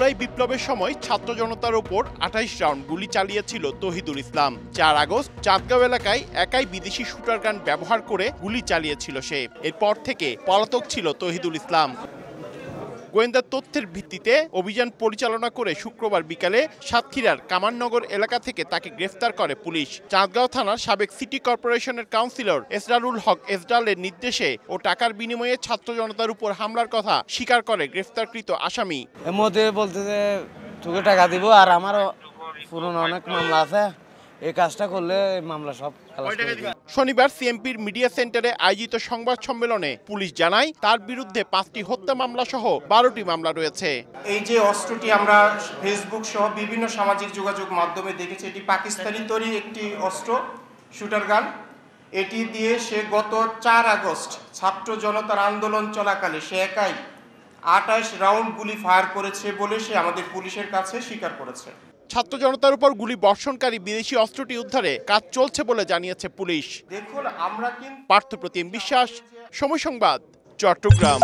জুলাই বিপ্লবের সময় ছাত্র জনতার উপর ২৮ রাউন্ড গুলি চালিয়েছিল তৌহিদুল ইসলাম। ৪ আগস্ট চাঁদগাঁও এলাকায় একাই বিদেশি শুটার গান ব্যবহার করে গুলি চালিয়েছিল সে। এরপর থেকে পলাতক ছিল তৌহিদুল ইসলাম। গোয়েন্দা তথ্যের ভিত্তিতে অভিযান পরিচালনা করে শুক্রবার বিকালে সাতক্ষীরার কামারনগর এলাকা থেকে তাকে গ্রেফতার করে পুলিশ। চাঁদগাঁও থানার সাবেক সিটি কর্পোরেশনের কাউন্সিলর এসরারুল হক এসরালের নির্দেশে ও টাকার বিনিময়ে ছাত্র জনতার উপর হামলার কথা স্বীকার করে গ্রেফতারকৃত আসামি। এর মধ্যে বলতে যে তোকে টাকা দিব আর আমারও পুরনো অনেক মামলা আছে, এই কাজটা করলে মামলা সব। শনিবার সিএমপির মিডিয়া সেন্টারে আয়োজিত সংবাদ সম্মেলনে পুলিশ জানায় তার বিরুদ্ধে 5টি হত্যা মামলা সহ 12টি মামলা রয়েছে। এই যে অস্ত্রটি আমরা ফেসবুক সহ বিভিন্ন সামাজিক যোগাযোগ মাধ্যমে দেখেছি, এটি পাকিস্তানি তৈরি একটি অস্ত্র, শুটার গান। এটি দিয়ে সে গত 4 আগস্ট ছাত্র জনতার আন্দোলন চলাকালে সে একাই 28 রাউন্ড গুলি ফায়ার করেছে বলে সে আমাদের পুলিশের কাছে স্বীকার করেছে। ছাত্র জনতার উপর গুলি বর্ষণকারী বিদেশি অস্ত্রটি উদ্ধারে কাজ চলছে বলে জানিয়েছে পুলিশ। দেখুন, আমরা কিন্তু পার্থপ্রতিম বিশ্বাস, সময় সংবাদ, চট্টগ্রাম।